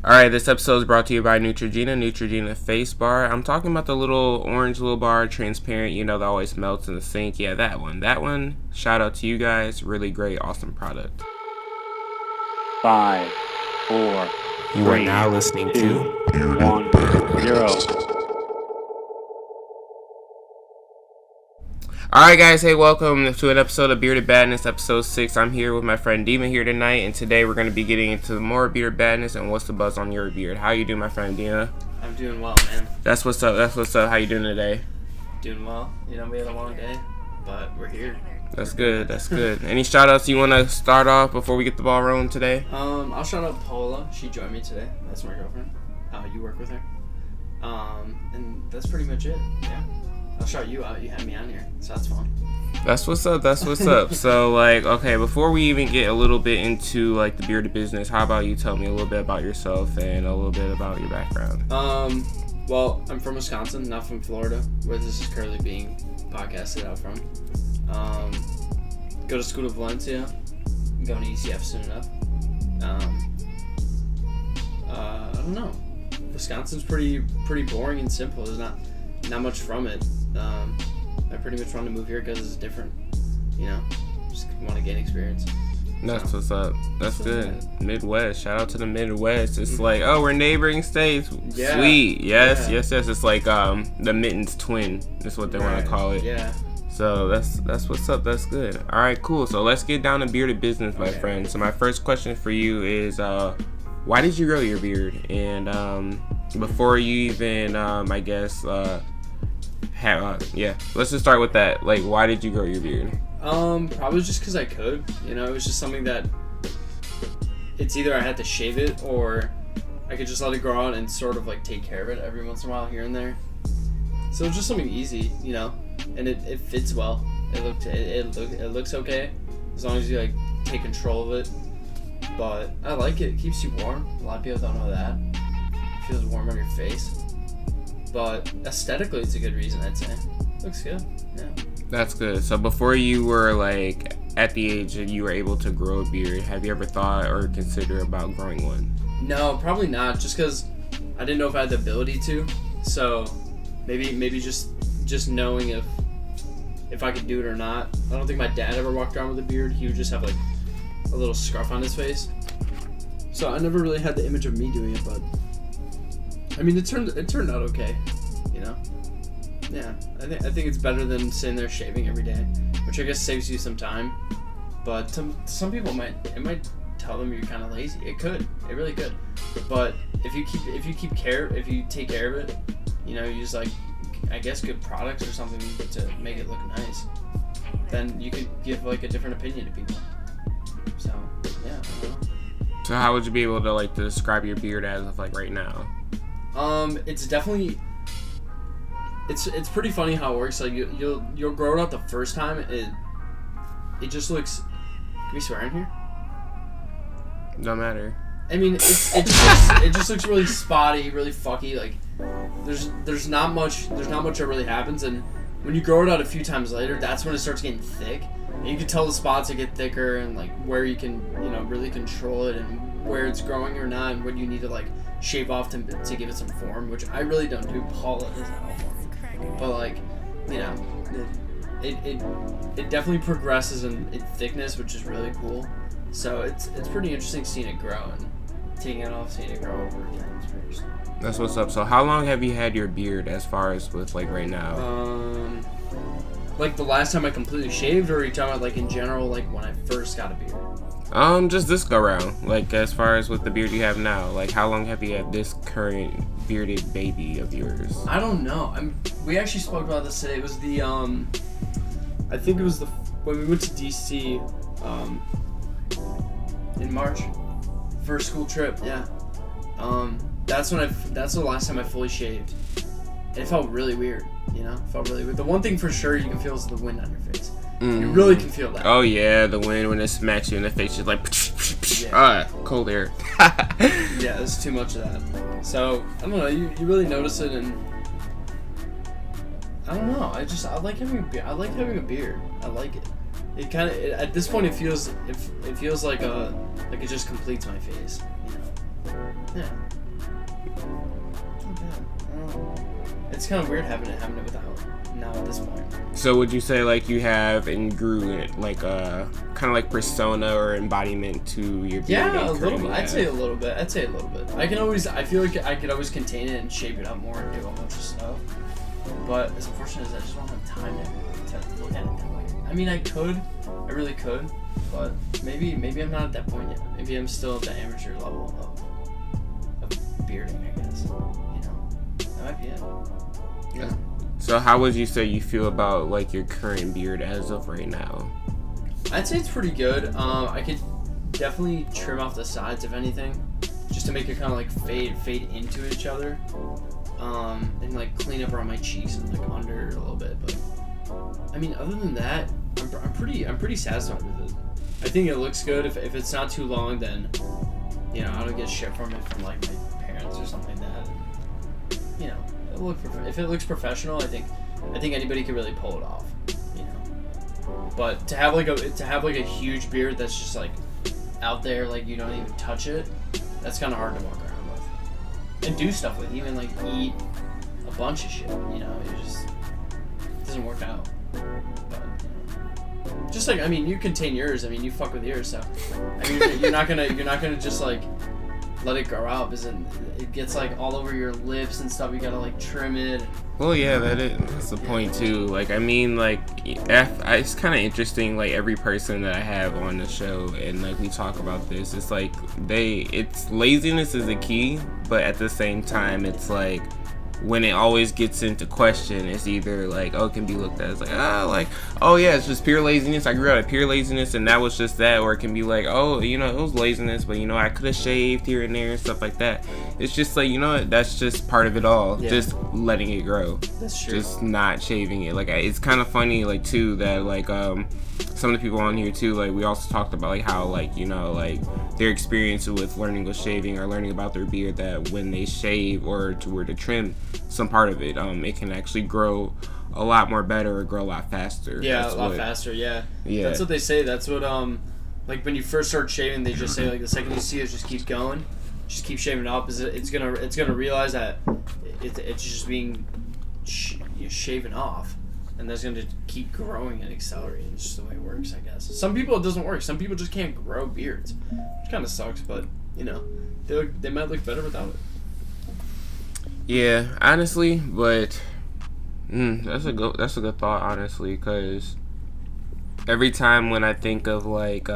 Alright, this episode is brought to you by Neutrogena Face Bar. I'm talking about the little orange little bar, transparent, that always melts in the sink. Yeah, that one. That one, shout out to you guys. Really great, awesome product. 5, 4, You are now listening to 1, 0. Alright guys, hey, welcome to an episode of Bearded Badness, episode 6. I'm here with my friend Dima here tonight, and today we're going to be getting into more Bearded Badness and what's the buzz on your beard. How you doing, my friend Dima? I'm doing well, man. That's what's up. How you doing today? Doing well. We had a long day, but we're here. That's good. Any shout outs you want to start off before we get the ball rolling today? I'll shout out Paula. She joined me today. That's my girlfriend. You work with her. And that's pretty much it. Yeah. I'll shout you out. You had me on here, so that's fun. That's what's up. So, okay, before we even get a little bit into, the bearded business, how about you tell me a little bit about yourself and a little bit about your background? Well, I'm from Wisconsin, not from Florida, where this is currently being podcasted out from. Go to school to Valencia. I'm going to ECF soon enough. I don't know. Wisconsin's pretty boring and simple. There's not much from it. I pretty much want to move here because it's different. Just want to gain experience. That's what's up. That's good. Midwest. Shout out to the Midwest. It's we're neighboring states. Yeah. Sweet. Yes. It's like the Mittens twin. That's what they want to call it. Yeah. So that's what's up. That's good. All right, cool. So let's get down to bearded business, my friend. So my first question for you is, why did you grow your beard? And before you even, let's just start with that. Why did you grow your beard? Probably just because I could. It was just something that it's either I had to shave it or I could just let it grow out and sort of take care of it every once in a while here and there. So it's just something easy, and it fits well. It looks okay as long as you take control of it. But I like it. It keeps you warm. A lot of people don't know that. It feels warm on your face. But aesthetically, it's a good reason, I'd say. Looks good. Yeah. That's good. So before you were at the age that you were able to grow a beard, have you ever thought or considered about growing one? No, probably not. Just because I didn't know if I had the ability to. So maybe just knowing if I could do it or not. I don't think my dad ever walked around with a beard. He would just have a little scruff on his face. So I never really had the image of me doing it, but I mean, it turned out okay, Yeah, I think it's better than sitting there shaving every day, which I guess saves you some time. But some people it might tell them you're kind of lazy. It really could. But if you take care of it, you use I guess good products or something to make it look nice, then you could give a different opinion to people. So yeah, I don't know. So how would you be able to describe your beard as of right now? It's definitely it's pretty funny how it works. You'll grow it out the first time. It just looks. Can we swear in here? Don't matter. I mean, it just looks really spotty, really fucky. There's not much that really happens, and when you grow it out a few times later, that's when it starts getting thick. And you can tell the spots that get thicker, and where you can really control it, and where it's growing or not, and when you need to shave off to give it some form, which I really don't do. Paula does that all for me. But it definitely progresses in thickness, which is really cool. So it's pretty interesting seeing it grow and taking it off, seeing it grow over again. It's pretty interesting. That's what's up. So how long have you had your beard as far as with right now? The last time I completely shaved, or are you talking about in general, when I first got a beard? Just this go round. As far as with the beard you have now, how long have you had this current bearded baby of yours? I don't know. We actually spoke about this today. It was the I think it was when we went to DC in March for a school trip. Yeah. That's the last time I fully shaved. It felt really weird. It felt really weird. The one thing for sure you can feel is the wind on your face. Mm. You really can feel that. Oh yeah, the wind when it smacks you in the face, just cold air. Yeah, there's too much of that. So I don't know. You really notice it, and I don't know. I like having a beard. I like having a beard. I like it. It kind of at this point it feels like it just completes my face. Yeah. It's kind of weird having it without now at this point. So would you say like you have and grew like a kind of like persona or embodiment to your beard? Yeah, a little bit. I'd say a little bit. I feel like I could always contain it and shape it up more and do a bunch of stuff. But as unfortunate as I just don't have time to look at it that way. I mean, I really could, but maybe I'm not at that point yet. Maybe I'm still at the amateur level of bearding, I guess. You know, that might be it. Yeah. So how would you say you feel about like your current beard as of right now? I'd say it's pretty good. I could definitely trim off the sides if anything, just to make it kind of like fade into each other, and like clean up around my cheeks and like under a little bit. But I mean, other than that, I'm pretty satisfied with it. I think it looks good. If it's not too long, then you know I don't get shit from it from like my parents or something like that. And, you know, if it looks professional, I think anybody could really pull it off. You know, but to have like a huge beard that's just like out there, like you don't even touch it, that's kind of hard to walk around with and do stuff with. Even like eat a bunch of shit. You know, it doesn't work out. But, you know, just like, I mean, you contain yours. I mean, you fuck with yours, so I mean, you're not gonna just like let it grow out, because it gets like all over your lips and stuff. You gotta like trim it. Well, yeah, that's the point too. Like, I mean, like, it's kind of interesting. Like, every person that I have on the show, and like we talk about this, it's like it's laziness is the key, but at the same time, it's like when it always gets into question, it's either like, oh, it can be looked at as like, oh yeah, it's just pure laziness. I grew out of pure laziness, and that was just that. Or it can be like, oh, you know, it was laziness, but you know, I could have shaved here and there and stuff like that. It's just like, you know what, that's just part of it all. Yeah. Just letting it grow. That's true. Just not shaving it. Like, it's kind of funny, like, too, that like some of the people on here too, like, we also talked about like how, like, you know, like their experience with learning with shaving or learning about their beard, that when they shave or to trim some part of it, it can actually grow a lot more better or grow a lot faster. Yeah, that's a lot faster. Yeah. That's what they say. That's what like when you first start shaving, they just say like the second you see it, just keep going, just keep shaving it up. It's gonna realize that it's just being shaven off. And that's going to keep growing and accelerating. It's just the way it works, I guess. Some people it doesn't work. Some people just can't grow beards, which kind of sucks. But you know, they might look better without it. Yeah, honestly, but that's a good thought, honestly, because every time when I think of like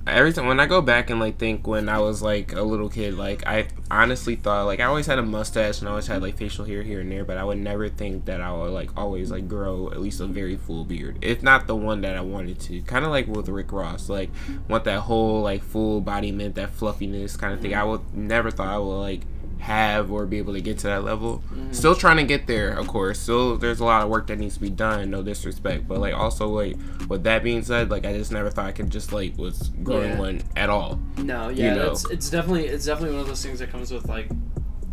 every time when I go back and like think when I was like a little kid, like I honestly thought like I always had a mustache and I always had like facial hair here and there, but I would never think that I would like always like grow at least a very full beard, if not the one that I wanted to. Kind of like with Rick Ross, like want that whole like full body mint, that fluffiness kind of thing. I would never thought I would like have or be able to get to that level. Still trying to get there, of course. Still, there's a lot of work that needs to be done, no disrespect, but like also like with that being said, like I just never thought I could just like was growing one at all. No, yeah, you know? it's definitely one of those things that comes with like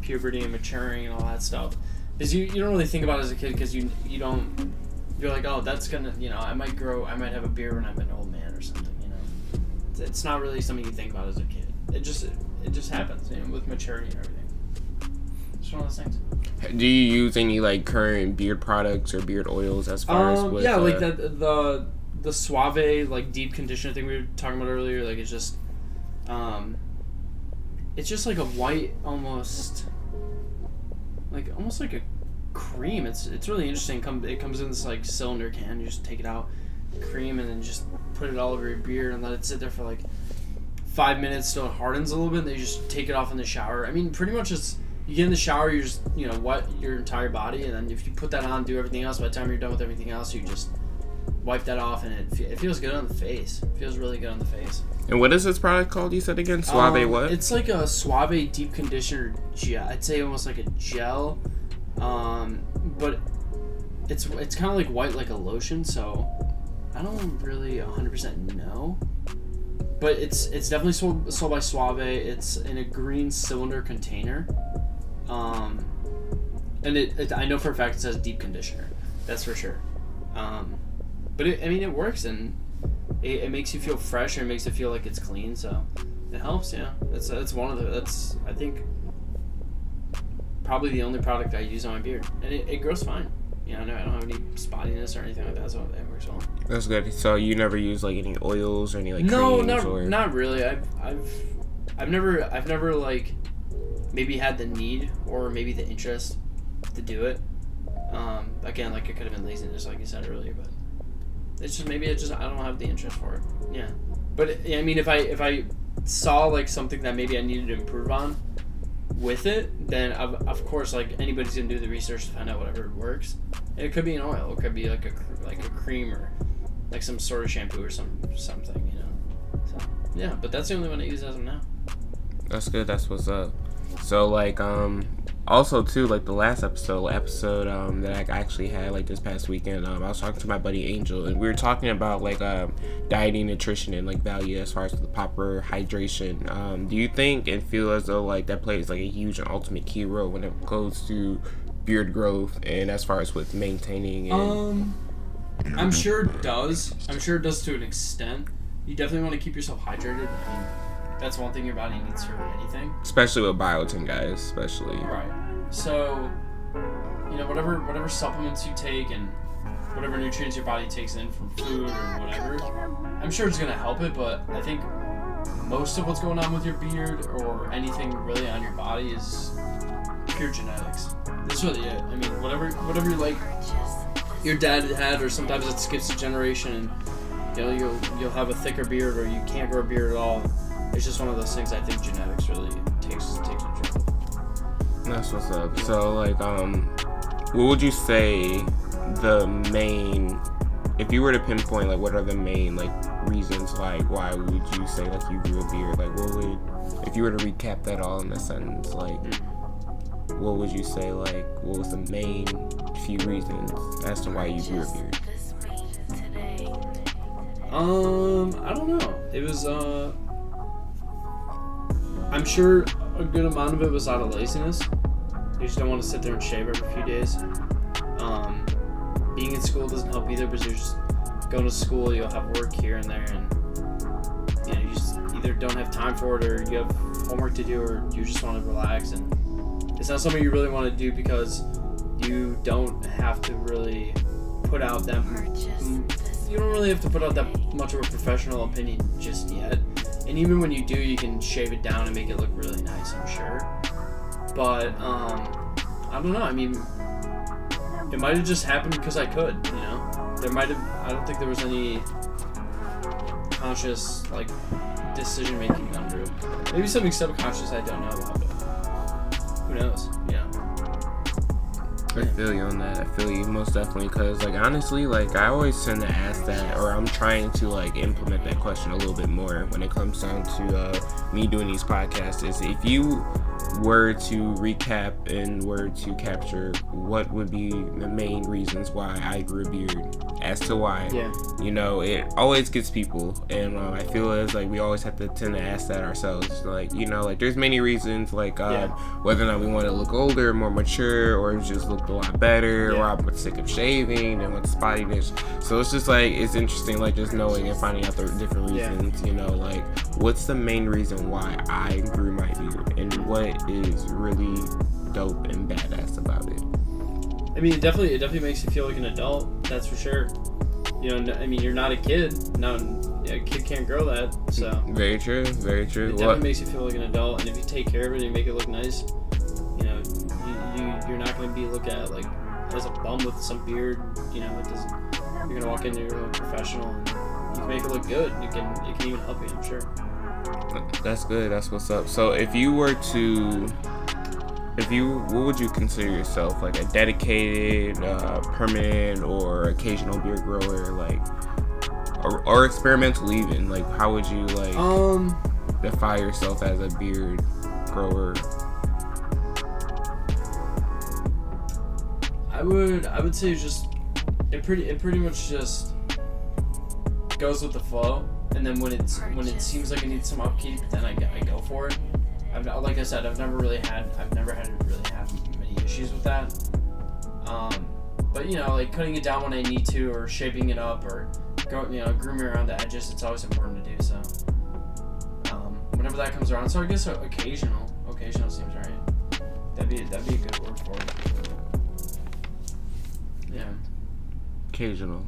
puberty and maturing and all that stuff, because you don't really think about it as a kid, because you're like, oh, that's gonna, you know, I might have a beard when I'm an old man or something, you know. It's not really something you think about as a kid. It just happens, you know, with maturity and everything. It's one of those things. Do you use any like current beard products or beard oils as far as with, like the Suave like deep conditioner thing we were talking about earlier? Like it's just like a white almost like a cream. It's really interesting. It comes in this like cylinder can. You just take it out, cream, and then just put it all over your beard and let it sit there for like 5 minutes till it hardens a little bit. And then you just take it off in the shower. I mean, pretty much it's. You get in the shower, you just, you know, wet your entire body, and then if you put that on, do everything else, by the time you're done with everything else, you just wipe that off, and it feels good on the face. It feels really good on the face. And what is this product called, you said again? Suave what? It's like a Suave deep conditioner gel. I'd say almost like a gel, but it's kind of like white like a lotion, so I don't really 100% know. But it's definitely sold by Suave. It's in a green cylinder container. And it I know for a fact it says deep conditioner. That's for sure. But it works, and it makes you feel fresh, and it makes it feel like it's clean. So It helps, yeah. That's one of the, that's, I think, probably the only product I use on my beard. And it grows fine. You know, I don't have any spottiness or anything like that, so it works well. That's good. So you never use like any oils or any like no, creams not really. I've never like maybe had the need or maybe the interest to do it. Again, like it could have been laziness, like you said earlier, but it's just maybe I don't have the interest for it. Yeah, but I mean, if I saw like something that maybe I needed to improve on with it, then of course, like anybody's gonna do the research to find out whatever works. And it could be an oil, it could be like a cream or like some sort of shampoo or something, you know. So yeah, but that's the only one I use as of now. That's good. That's what's up. So like also too, like the last episode that I actually had like this past weekend, I was talking to my buddy Angel, and we were talking about like dieting, nutrition, and like value as far as the proper hydration. Do you think and feel as though like that plays like a huge and ultimate key role when it goes to beard growth and as far as with maintaining and I'm sure it does. I'm sure it does to an extent. You definitely want to keep yourself hydrated. I mean, that's one thing your body needs for anything. especially with biotin guys, especially. Right. So, you know, whatever supplements you take and whatever nutrients your body takes in from food or whatever, I'm sure it's going to help it, but I think most of what's going on with your beard or anything really on your body is pure genetics. That's really it. I mean, whatever like your dad had, or sometimes it skips a generation and you know you'll have a thicker beard or you can't grow a beard at all. It's just one of those things I think genetics really takes control of. That's what's up. So like what would you say the main, if you were to pinpoint like what are the main like reasons like why would you say like you grew a beard? Like what would, if you were to recap that all in a sentence, like what would you say, like what was the main few reasons as to why you grew a beard? I don't know. It was I'm sure a good amount of it was out of laziness. You just don't want to sit there and shave every few days. Being in school doesn't help either, because you're just going to school, you'll have work here and there, and you know, you just either don't have time for it, or you have homework to do, or you just want to relax. And it's not something you really want to do because you don't have to really put out that. You don't really have to put out that much of a professional opinion just yet. And even when you do, you can shave it down and make it look really nice, I'm sure. But, I don't know. I mean, it might have just happened because I could, you know? I don't think there was any conscious, like, decision-making under it. Maybe something subconscious I don't know about, but who knows, you know? I feel you on that. I feel you most definitely, because like honestly, like I always tend to ask that, or I'm trying to like implement that question a little bit more when it comes down to me doing these podcasts. Is if you were to recap and were to capture what would be the main reasons why I grew a beard, as to why, you know, it always gets people, and I feel as like we always have to tend to ask that ourselves, like, you know, like there's many reasons, like whether or not we want to look older, more mature, or just look a lot better, or I'm sick of shaving and want spottiness. So it's just like, it's interesting, like just knowing and finding out the different reasons, you know, like what's the main reason why I grew my beard, and what is really dope and badass about it. I mean, it definitely makes you feel like an adult, that's for sure. You know, I mean, you're not a kid. No, a kid can't grow that, so. Very true, very true. It definitely makes you feel like an adult, and if you take care of it and you make it look nice, you know, you're not going to be looked at like as a bum with some beard. You know, it doesn't. You're going to walk in, you're a professional, and you can make it look good. It can even help you, I'm sure. That's good. That's what's up. So if you were to, what would you consider yourself? Like a dedicated, permanent, or occasional beard grower, like, or experimental even? Like, how would you like define yourself as a beard grower? I would say just it pretty much just goes with the flow. And then when it seems like it needs some upkeep, then I go for it. Like I said, I've never had many issues with that. But you know, like cutting it down when I need to, or shaping it up, or grooming around the edges, it's always important to do so. whenever that comes around. So I guess occasional seems right. That'd be a good word for it. Yeah. Occasional.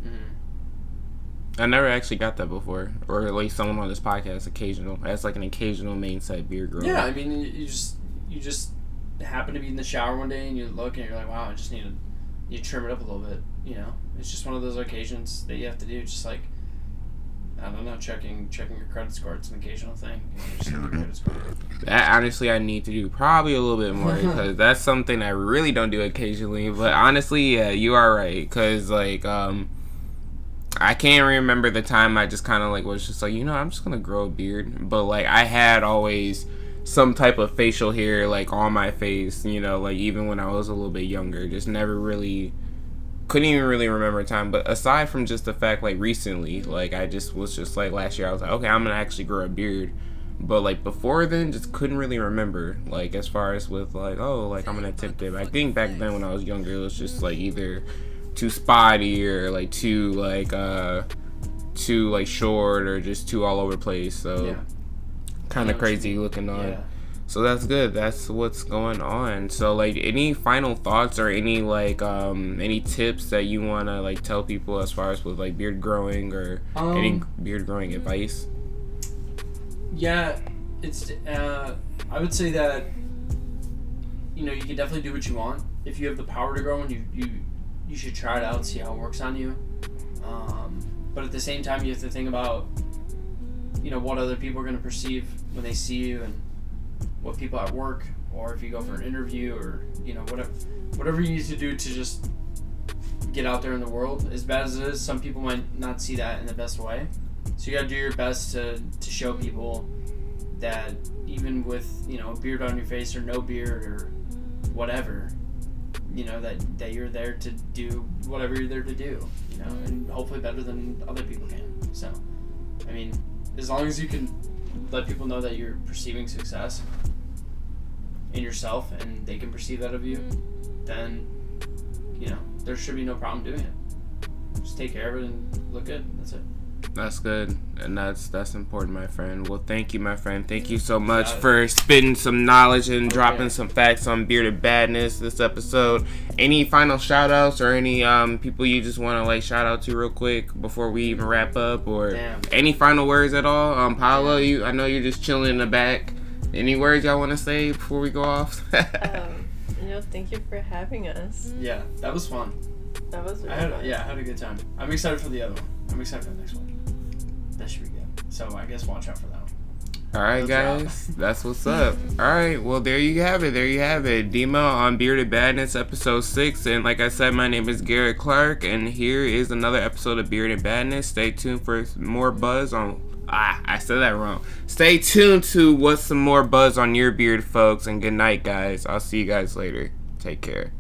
Mm-hmm. I never actually got that before, or at least someone on this podcast. Occasional. That's like an occasional main set beard growth. Yeah, I mean, you just happen to be in the shower one day and you look and you're like, wow, I just need to trim it up a little bit. You know, it's just one of those occasions that you have to do. Just like, I don't know, checking your credit score. It's an occasional thing. You know, just check your credit score. That honestly, I need to do probably a little bit more because that's something I really don't do occasionally. But honestly, yeah, you are right. Because like, I can't remember the time I just kind of like was just like, I'm just gonna grow a beard. But like, I had always some type of facial hair like on my face. Like even when I was a little bit younger, just never really. Couldn't even really remember time, but aside from just the fact, like, recently, like, I just was just, like, last year, I was like, okay, I'm gonna actually grow a beard, but, like, before then, just couldn't really remember, like, as far as with, like, oh, like, I'm gonna tip dip. I think back then when I was younger, it was just, like, either too spotty or, like, too short or just too all over the place, so, Yeah. kind of crazy looking on. Yeah. So that's good. That's what's going on. So like, any final thoughts or any like any tips that you wanna like tell people as far as with like beard growing or any beard growing advice? Yeah, it's I would say that you can definitely do what you want if you have the power to grow, and you should try it out, see how it works on you. But at the same time, you have to think about what other people are going to perceive when they see you, and what people at work, or if you go for an interview, or whatever you need to do to just get out there in the world. As bad as it is, some people might not see that in the best way, so you gotta do your best to show people that even with a beard on your face or no beard or whatever, that you're there to do whatever you're there to do, and hopefully better than other people can. So I mean, as long as you can let people know that you're perceiving success in yourself and they can perceive that of you, then there should be no problem doing it. Just take care of it and look good. That's it. That's good, and that's important, my friend. Well, thank you, my friend. Thank you so much for spitting some knowledge and dropping some facts on Bearded Badness this episode. Any final shout outs or any people you just want to like shout out to real quick before we even wrap up, or any final words at all? Paolo, I know you're just chilling in the back. Any words y'all want to say before we go off? Thank you for having us. Yeah, that was fun. That was really fun. I had a good time. I'm excited for the other one. I'm excited for the next one. That should be good. So I guess watch out for that one. Alright guys, that's what's up. Alright, well there you have it. Dima on Bearded Badness episode 6. And like I said, my name is Garrett Clark, and here is another episode of Bearded Badness. Stay tuned for more buzz on... I said that wrong. Stay tuned to what's some more buzz on your beard, folks. And good night, guys. I'll see you guys later. Take care.